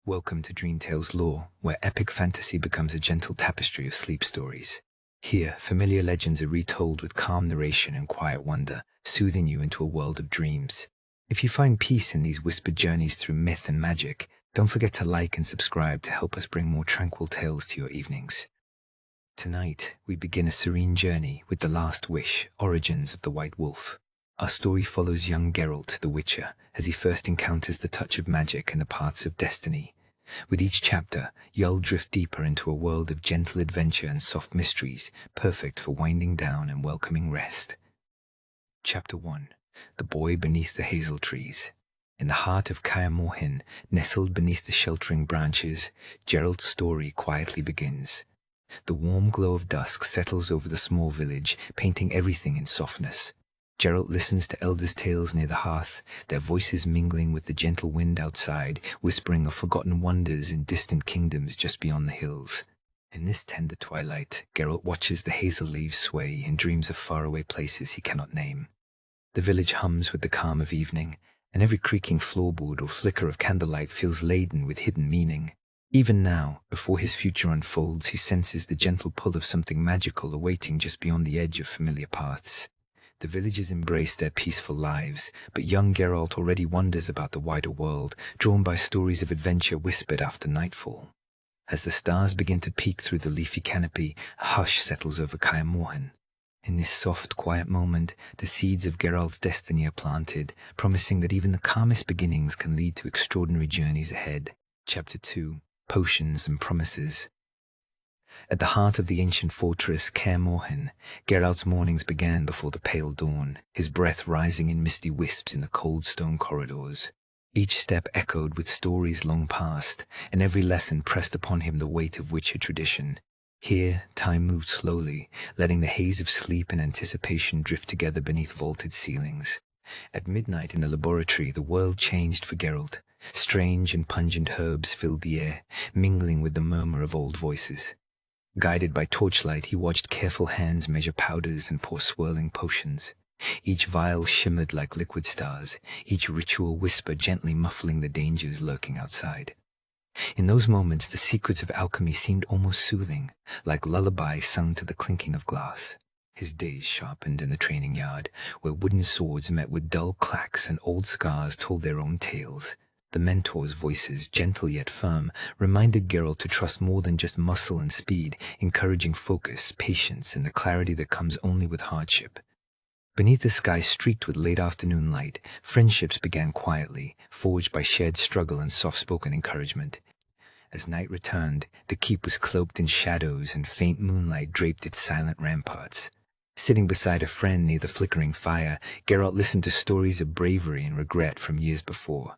Welcome to Dream Tales Lore, where epic fantasy becomes a gentle tapestry of sleep stories. Here, familiar legends are retold with calm narration and quiet wonder, soothing you into a world of dreams. If you find peace in these whispered journeys through myth and magic, don't forget to like and subscribe to help us bring more tranquil tales to your evenings. Tonight, we begin a serene journey with The Last Wish, Origins of the White Wolf. Our story follows young Geralt, the Witcher, as he first encounters the touch of magic and the paths of destiny. With each chapter, you'll drift deeper into a world of gentle adventure and soft mysteries, perfect for winding down and welcoming rest. Chapter 1. The Boy Beneath the Hazel Trees. In the heart of Kaer Morhen, nestled beneath the sheltering branches, Geralt's story quietly begins. The warm glow of dusk settles over the small village, painting everything in softness. Geralt listens to elders' tales near the hearth, their voices mingling with the gentle wind outside, whispering of forgotten wonders in distant kingdoms just beyond the hills. In this tender twilight, Geralt watches the hazel leaves sway and dreams of faraway places he cannot name. The village hums with the calm of evening, and every creaking floorboard or flicker of candlelight feels laden with hidden meaning. Even now, before his future unfolds, he senses the gentle pull of something magical awaiting just beyond the edge of familiar paths. The villagers embrace their peaceful lives, but young Geralt already wonders about the wider world, drawn by stories of adventure whispered after nightfall. As the stars begin to peek through the leafy canopy, a hush settles over Kaer Morhen. In this soft, quiet moment, the seeds of Geralt's destiny are planted, promising that even the calmest beginnings can lead to extraordinary journeys ahead. Chapter 2. Potions and Promises. At the heart of the ancient fortress Kaer Morhen, Geralt's mornings began before the pale dawn, his breath rising in misty wisps in the cold stone corridors. Each step echoed with stories long past, and every lesson pressed upon him the weight of Witcher tradition. Here, time moved slowly, letting the haze of sleep and anticipation drift together beneath vaulted ceilings. At midnight in the laboratory, the world changed for Geralt. Strange and pungent herbs filled the air, mingling with the murmur of old voices. Guided by torchlight, he watched careful hands measure powders and pour swirling potions. Each vial shimmered like liquid stars, each ritual whisper gently muffling the dangers lurking outside. In those moments, the secrets of alchemy seemed almost soothing, like lullabies sung to the clinking of glass. His days sharpened in the training yard, where wooden swords met with dull clacks and old scars told their own tales. The mentor's voices, gentle yet firm, reminded Geralt to trust more than just muscle and speed, encouraging focus, patience, and the clarity that comes only with hardship. Beneath the sky streaked with late afternoon light, friendships began quietly, forged by shared struggle and soft-spoken encouragement. As night returned, the keep was cloaked in shadows and faint moonlight draped its silent ramparts. Sitting beside a friend near the flickering fire, Geralt listened to stories of bravery and regret from years before.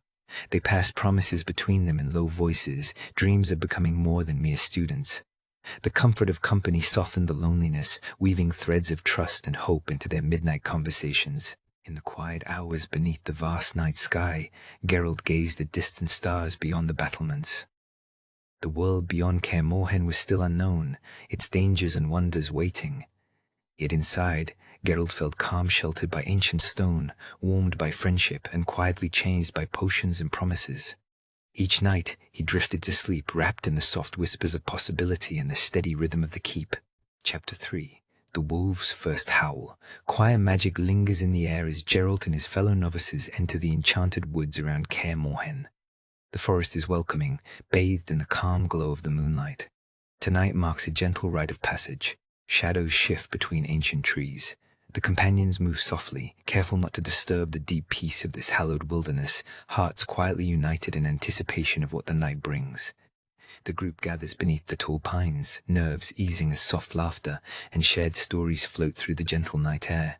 They passed promises between them in low voices, dreams of becoming more than mere students. The comfort of company softened the loneliness, weaving threads of trust and hope into their midnight conversations. In the quiet hours beneath the vast night sky, Geralt gazed at distant stars beyond the battlements. The world beyond Kaer Morhen was still unknown, its dangers and wonders waiting. Yet inside, Geralt felt calm, sheltered by ancient stone, warmed by friendship, and quietly changed by potions and promises. Each night, he drifted to sleep, wrapped in the soft whispers of possibility and the steady rhythm of the keep. Chapter 3. The Wolves' First Howl. Quiet magic lingers in the air as Geralt and his fellow novices enter the enchanted woods around Kaer Morhen. The forest is welcoming, bathed in the calm glow of the moonlight. Tonight marks a gentle rite of passage. Shadows shift between ancient trees. The companions move softly, careful not to disturb the deep peace of this hallowed wilderness, hearts quietly united in anticipation of what the night brings. The group gathers beneath the tall pines, nerves easing as soft laughter and shared stories float through the gentle night air.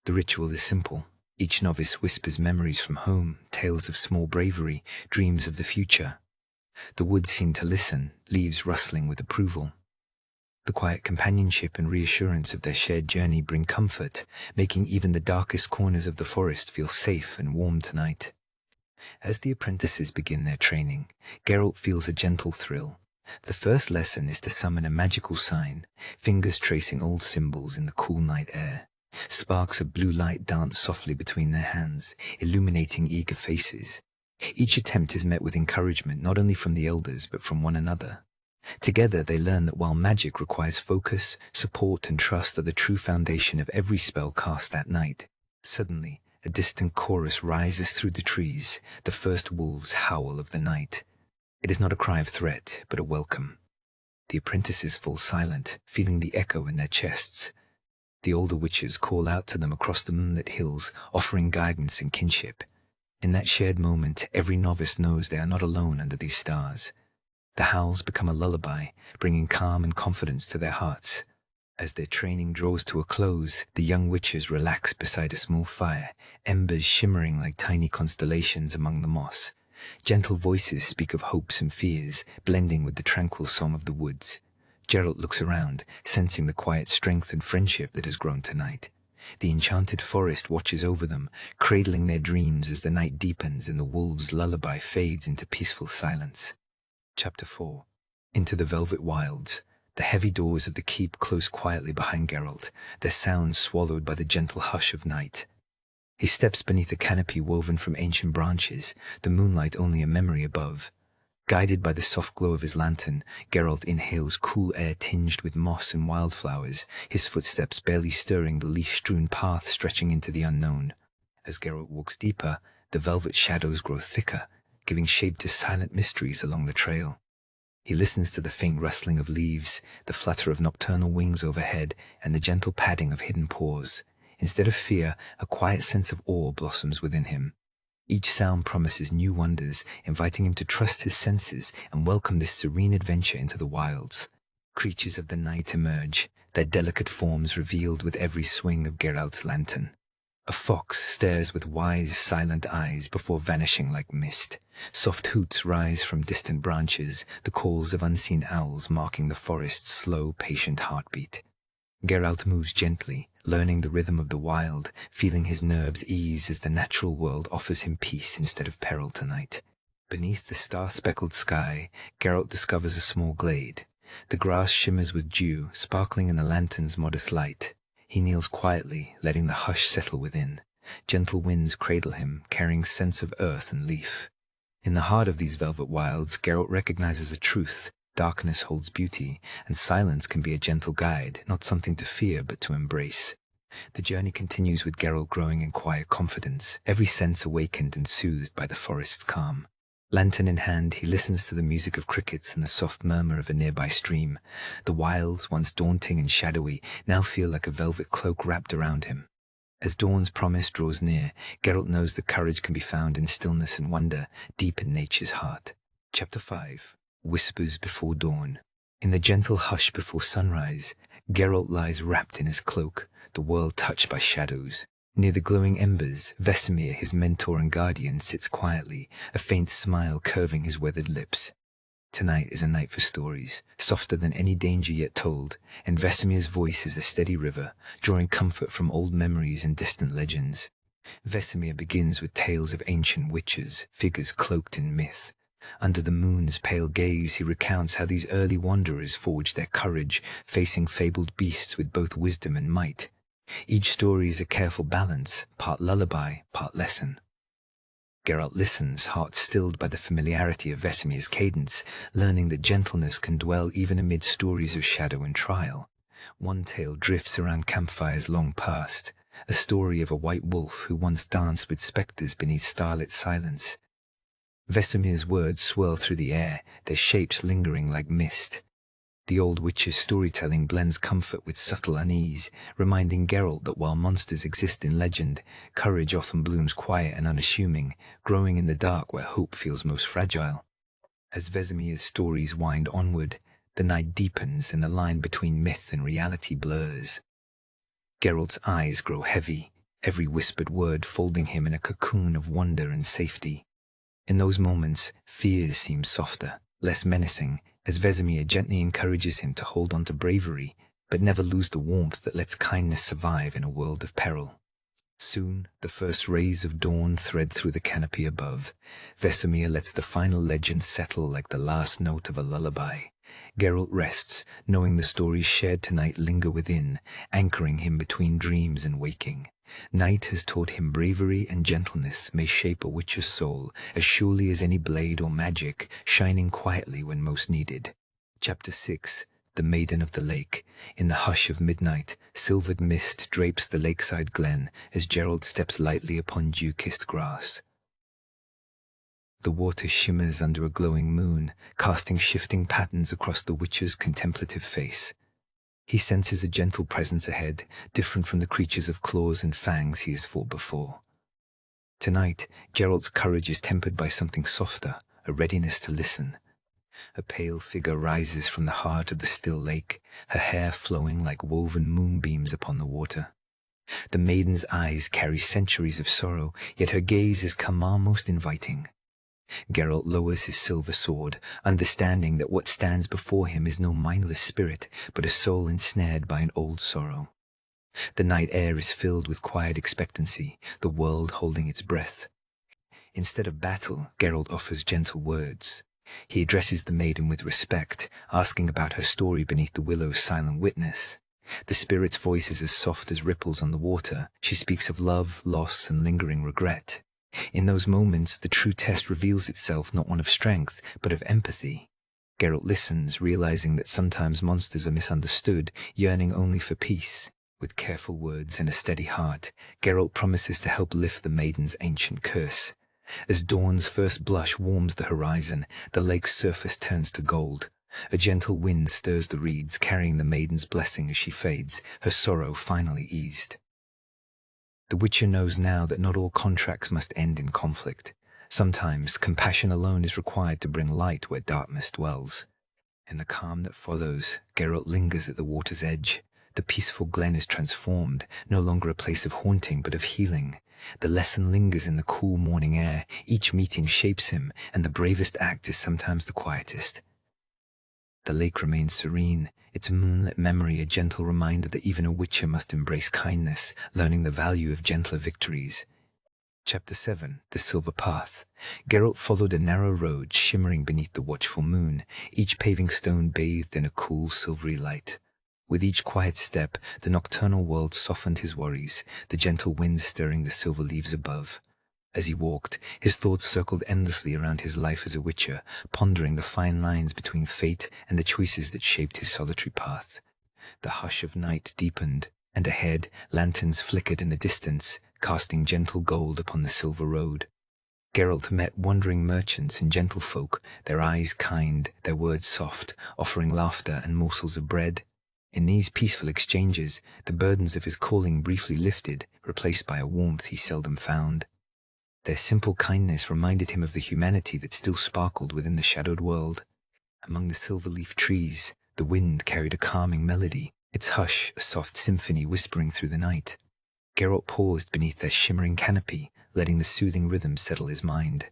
The ritual is simple. Each novice whispers memories from home, tales of small bravery, dreams of the future. The woods seem to listen, leaves rustling with approval. The quiet companionship and reassurance of their shared journey bring comfort, making even the darkest corners of the forest feel safe and warm tonight. As the apprentices begin their training, Geralt feels a gentle thrill. The first lesson is to summon a magical sign, fingers tracing old symbols in the cool night air. Sparks of blue light dance softly between their hands, illuminating eager faces. Each attempt is met with encouragement not only from the elders but from one another. Together they learn that while magic requires focus, support and trust are the true foundation of every spell cast that night. Suddenly, a distant chorus rises through the trees, the first wolves' howl of the night. It is not a cry of threat, but a welcome. The apprentices fall silent, feeling the echo in their chests. The older witches call out to them across the moonlit hills, offering guidance and kinship. In that shared moment, every novice knows they are not alone under these stars. The howls become a lullaby, bringing calm and confidence to their hearts. As their training draws to a close, the young witches relax beside a small fire, embers shimmering like tiny constellations among the moss. Gentle voices speak of hopes and fears, blending with the tranquil song of the woods. Geralt looks around, sensing the quiet strength and friendship that has grown tonight. The enchanted forest watches over them, cradling their dreams as the night deepens and the wolves' lullaby fades into peaceful silence. Chapter 4. Into the Velvet Wilds. The heavy doors of the keep close quietly behind Geralt, their sounds swallowed by the gentle hush of night. He steps beneath a canopy woven from ancient branches, the moonlight only a memory above. Guided by the soft glow of his lantern, Geralt inhales cool air tinged with moss and wildflowers, his footsteps barely stirring the leaf-strewn path stretching into the unknown. As Geralt walks deeper, the velvet shadows grow thicker, giving shape to silent mysteries along the trail. He listens to the faint rustling of leaves, the flutter of nocturnal wings overhead, and the gentle padding of hidden paws. Instead of fear, a quiet sense of awe blossoms within him. Each sound promises new wonders, inviting him to trust his senses and welcome this serene adventure into the wilds. Creatures of the night emerge, their delicate forms revealed with every swing of Geralt's lantern. A fox stares with wise, silent eyes before vanishing like mist. Soft hoots rise from distant branches, the calls of unseen owls marking the forest's slow, patient heartbeat. Geralt moves gently, learning the rhythm of the wild, feeling his nerves ease as the natural world offers him peace instead of peril tonight. Beneath the star-speckled sky, Geralt discovers a small glade. The grass shimmers with dew, sparkling in the lantern's modest light. He kneels quietly, letting the hush settle within. Gentle winds cradle him, carrying scents of earth and leaf. In the heart of these velvet wilds, Geralt recognizes a truth. Darkness holds beauty, and silence can be a gentle guide, not something to fear but to embrace. The journey continues with Geralt growing in quiet confidence, every sense awakened and soothed by the forest's calm. Lantern in hand, he listens to the music of crickets and the soft murmur of a nearby stream. The wilds, once daunting and shadowy, now feel like a velvet cloak wrapped around him. As dawn's promise draws near, Geralt knows that courage can be found in stillness and wonder, deep in nature's heart. Chapter 5. Whispers before dawn. In the gentle hush before sunrise, Geralt lies wrapped in his cloak, the world touched by shadows. Near the glowing embers, Vesemir, his mentor and guardian, sits quietly, a faint smile curving his weathered lips. Tonight is a night for stories, softer than any danger yet told, and Vesemir's voice is a steady river, drawing comfort from old memories and distant legends. Vesemir begins with tales of ancient witches, figures cloaked in myth. Under the moon's pale gaze, he recounts how these early wanderers forged their courage, facing fabled beasts with both wisdom and might. Each story is a careful balance, part lullaby, part lesson. Geralt listens, heart stilled by the familiarity of Vesemir's cadence, learning that gentleness can dwell even amid stories of shadow and trial. One tale drifts around campfires long past, a story of a white wolf who once danced with spectres beneath starlit silence. Vesemir's words swirl through the air, their shapes lingering like mist. The old witch's storytelling blends comfort with subtle unease, reminding Geralt that while monsters exist in legend, courage often blooms quiet and unassuming, growing in the dark where hope feels most fragile. As Vesemir's stories wind onward, the night deepens and the line between myth and reality blurs. Geralt's eyes grow heavy, every whispered word folding him in a cocoon of wonder and safety. In those moments, fears seem softer, less menacing, as Vesemir gently encourages him to hold on to bravery, but never lose the warmth that lets kindness survive in a world of peril. Soon, the first rays of dawn thread through the canopy above. Vesemir lets the final legend settle like the last note of a lullaby. Geralt rests, knowing the stories shared tonight linger within, anchoring him between dreams and waking. Night has taught him bravery and gentleness may shape a witcher's soul as surely as any blade or magic, shining quietly when most needed. Chapter 6. The Maiden of the Lake. In the hush of midnight, silvered mist drapes the lakeside glen as Geralt steps lightly upon dew-kissed grass. The water shimmers under a glowing moon, casting shifting patterns across the witcher's contemplative face. He senses a gentle presence ahead, different from the creatures of claws and fangs he has fought before. Tonight, Geralt's courage is tempered by something softer, a readiness to listen. A pale figure rises from the heart of the still lake, her hair flowing like woven moonbeams upon the water. The maiden's eyes carry centuries of sorrow, yet her gaze is calm, almost inviting. Geralt lowers his silver sword, understanding that what stands before him is no mindless spirit, but a soul ensnared by an old sorrow. The night air is filled with quiet expectancy, the world holding its breath. Instead of battle, Geralt offers gentle words. He addresses the maiden with respect, asking about her story beneath the willow's silent witness. The spirit's voice is as soft as ripples on the water. She speaks of love, loss, and lingering regret. In those moments, the true test reveals itself, not one of strength, but of empathy. Geralt listens, realizing that sometimes monsters are misunderstood, yearning only for peace. With careful words and a steady heart, Geralt promises to help lift the maiden's ancient curse. As dawn's first blush warms the horizon, the lake's surface turns to gold. A gentle wind stirs the reeds, carrying the maiden's blessing as she fades, her sorrow finally eased. The Witcher knows now that not all contracts must end in conflict. Sometimes compassion alone is required to bring light where darkness dwells. In the calm that follows, Geralt lingers at the water's edge. The peaceful glen is transformed, no longer a place of haunting but of healing. The lesson lingers in the cool morning air. Each meeting shapes him, and the bravest act is sometimes the quietest. The lake remains serene, its moonlit memory a gentle reminder that even a witcher must embrace kindness, learning the value of gentler victories. Chapter 7. The Silver Path. Geralt followed a narrow road shimmering beneath the watchful moon, each paving stone bathed in a cool silvery light. With each quiet step, the nocturnal world softened his worries, the gentle wind stirring the silver leaves above. As he walked, his thoughts circled endlessly around his life as a witcher, pondering the fine lines between fate and the choices that shaped his solitary path. The hush of night deepened, and ahead, lanterns flickered in the distance, casting gentle gold upon the silver road. Geralt met wandering merchants and gentlefolk, their eyes kind, their words soft, offering laughter and morsels of bread. In these peaceful exchanges, the burdens of his calling briefly lifted, replaced by a warmth he seldom found. Their simple kindness reminded him of the humanity that still sparkled within the shadowed world. Among the silver-leaf trees, the wind carried a calming melody, its hush a soft symphony whispering through the night. Geralt paused beneath their shimmering canopy, letting the soothing rhythm settle his mind.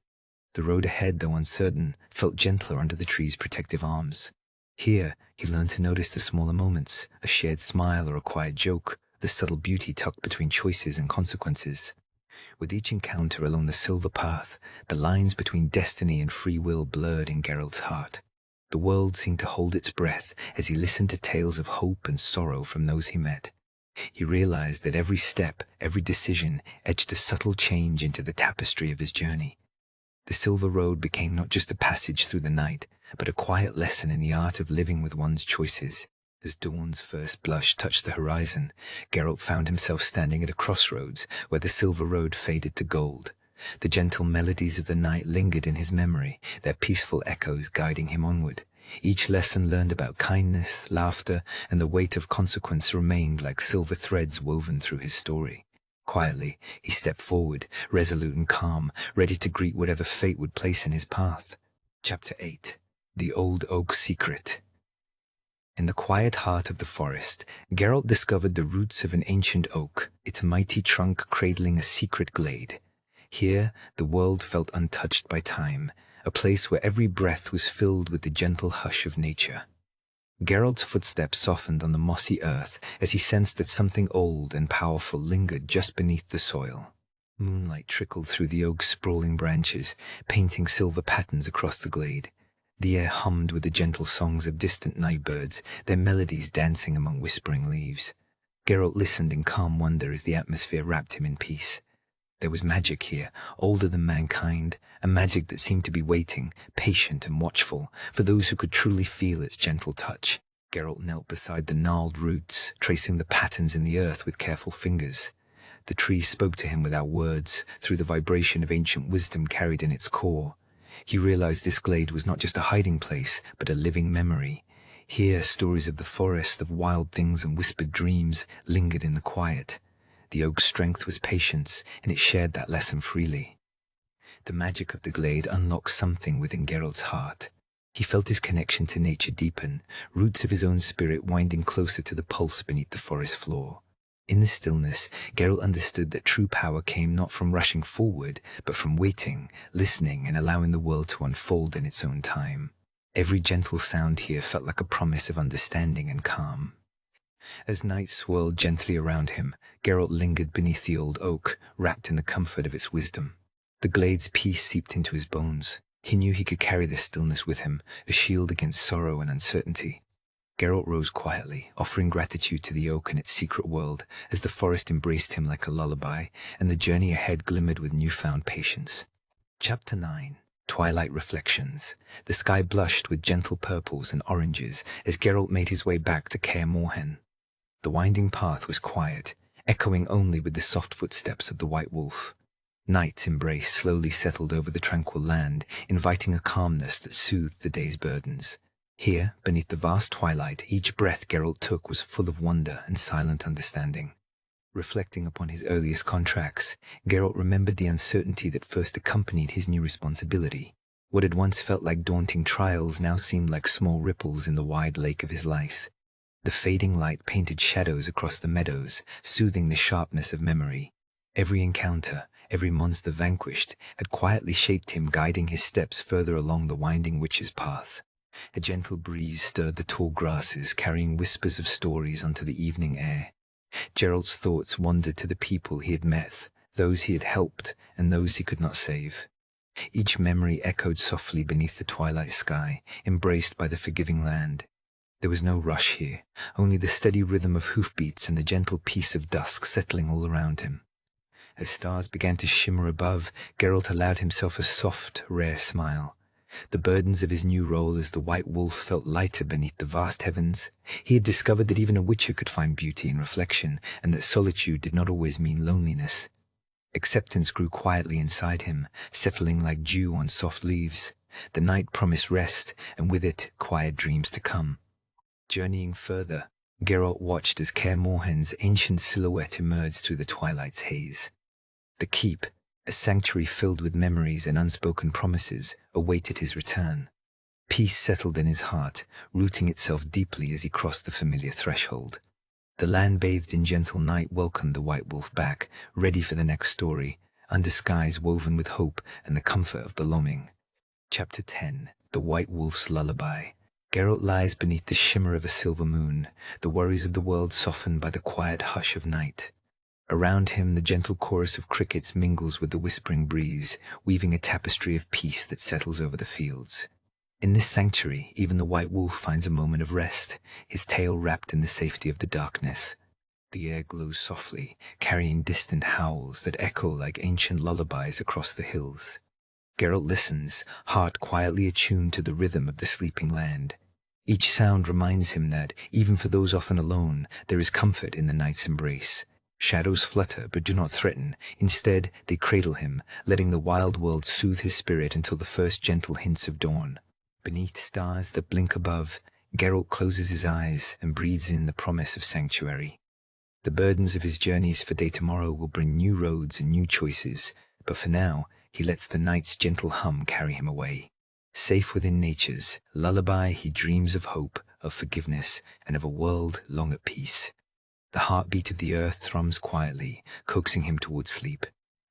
The road ahead, though uncertain, felt gentler under the tree's protective arms. Here, he learned to notice the smaller moments, a shared smile or a quiet joke, the subtle beauty tucked between choices and consequences. With each encounter along the silver path, the lines between destiny and free will blurred in Geralt's heart. The world seemed to hold its breath as he listened to tales of hope and sorrow from those he met. He realized that every step, every decision, etched a subtle change into the tapestry of his journey. The silver road became not just a passage through the night, but a quiet lesson in the art of living with one's choices. As dawn's first blush touched the horizon, Geralt found himself standing at a crossroads where the silver road faded to gold. The gentle melodies of the night lingered in his memory, their peaceful echoes guiding him onward. Each lesson learned about kindness, laughter, and the weight of consequence remained like silver threads woven through his story. Quietly, he stepped forward, resolute and calm, ready to greet whatever fate would place in his path. Chapter 8. The Old Oak's Secret. In the quiet heart of the forest, Geralt discovered the roots of an ancient oak, its mighty trunk cradling a secret glade. Here, the world felt untouched by time, a place where every breath was filled with the gentle hush of nature. Geralt's footsteps softened on the mossy earth as he sensed that something old and powerful lingered just beneath the soil. Moonlight trickled through the oak's sprawling branches, painting silver patterns across the glade. The air hummed with the gentle songs of distant night birds, their melodies dancing among whispering leaves. Geralt listened in calm wonder as the atmosphere wrapped him in peace. There was magic here, older than mankind, a magic that seemed to be waiting, patient and watchful, for those who could truly feel its gentle touch. Geralt knelt beside the gnarled roots, tracing the patterns in the earth with careful fingers. The tree spoke to him without words, through the vibration of ancient wisdom carried in its core. He realized this glade was not just a hiding place, but a living memory. Here, stories of the forest, of wild things and whispered dreams lingered in the quiet. The oak's strength was patience, and it shared that lesson freely. The magic of the glade unlocked something within Geralt's heart. He felt his connection to nature deepen, roots of his own spirit winding closer to the pulse beneath the forest floor. In the stillness, Geralt understood that true power came not from rushing forward, but from waiting, listening, and allowing the world to unfold in its own time. Every gentle sound here felt like a promise of understanding and calm. As night swirled gently around him, Geralt lingered beneath the old oak, wrapped in the comfort of its wisdom. The glade's peace seeped into his bones. He knew he could carry this stillness with him, a shield against sorrow and uncertainty. Geralt rose quietly, offering gratitude to the oak and its secret world, as the forest embraced him like a lullaby, and the journey ahead glimmered with newfound patience. Chapter 9. Twilight Reflections. The sky blushed with gentle purples and oranges as Geralt made his way back to Kaer Morhen. The winding path was quiet, echoing only with the soft footsteps of the White Wolf. Night's embrace slowly settled over the tranquil land, inviting a calmness that soothed the day's burdens. Here, beneath the vast twilight, each breath Geralt took was full of wonder and silent understanding. Reflecting upon his earliest contracts, Geralt remembered the uncertainty that first accompanied his new responsibility. What had once felt like daunting trials now seemed like small ripples in the wide lake of his life. The fading light painted shadows across the meadows, soothing the sharpness of memory. Every encounter, every monster vanquished, had quietly shaped him, guiding his steps further along the winding witch's path. A gentle breeze stirred the tall grasses, carrying whispers of stories onto the evening air. Geralt's thoughts wandered to the people he had met, those he had helped, and those he could not save. Each memory echoed softly beneath the twilight sky, embraced by the forgiving land. There was no rush here, only the steady rhythm of hoofbeats and the gentle peace of dusk settling all around him. As stars began to shimmer above, Geralt allowed himself a soft, rare smile. The burdens of his new role as the White Wolf felt lighter beneath the vast heavens. He had discovered that even a witcher could find beauty in reflection, and that solitude did not always mean loneliness. Acceptance grew quietly inside him, settling like dew on soft leaves. The night promised rest, and with it, quiet dreams to come. Journeying further, Geralt watched as Kaer Morhen's ancient silhouette emerged through the twilight's haze. The keep, a sanctuary filled with memories and unspoken promises, awaited his return. Peace settled in his heart, rooting itself deeply as he crossed the familiar threshold. The land bathed in gentle night welcomed the White Wolf back, ready for the next story, under skies woven with hope and the comfort of the longing. Chapter 10. The White Wolf's Lullaby. Geralt lies beneath the shimmer of a silver moon, the worries of the world softened by the quiet hush of night. Around him, the gentle chorus of crickets mingles with the whispering breeze, weaving a tapestry of peace that settles over the fields. In this sanctuary, even the White Wolf finds a moment of rest, his tail wrapped in the safety of the darkness. The air glows softly, carrying distant howls that echo like ancient lullabies across the hills. Geralt listens, heart quietly attuned to the rhythm of the sleeping land. Each sound reminds him that, even for those often alone, there is comfort in the night's embrace. Shadows flutter but do not threaten. Instead, they cradle him, letting the wild world soothe his spirit until the first gentle hints of dawn. Beneath stars that blink above, Geralt closes his eyes and breathes in the promise of sanctuary. The burdens of his journeys for day tomorrow will bring new roads and new choices, but for now, he lets the night's gentle hum carry him away. Safe within nature's lullaby, he dreams of hope, of forgiveness, and of a world long at peace. The heartbeat of the earth thrums quietly, coaxing him towards sleep.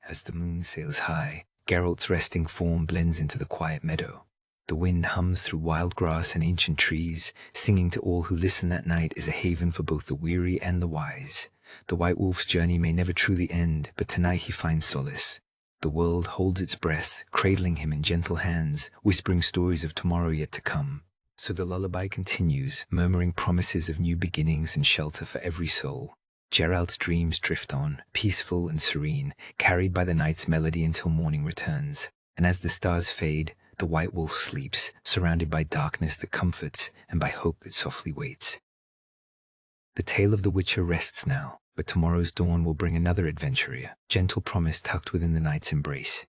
As the moon sails high, Geralt's resting form blends into the quiet meadow. The wind hums through wild grass and ancient trees, singing to all who listen that night is a haven for both the weary and the wise. The White Wolf's journey may never truly end, but tonight he finds solace. The world holds its breath, cradling him in gentle hands, whispering stories of tomorrow yet to come. So the lullaby continues, murmuring promises of new beginnings and shelter for every soul. Geralt's dreams drift on, peaceful and serene, carried by the night's melody until morning returns. And as the stars fade, the white wolf sleeps, surrounded by darkness that comforts and by hope that softly waits. The tale of the Witcher rests now, but tomorrow's dawn will bring another adventurer, gentle promise tucked within the night's embrace.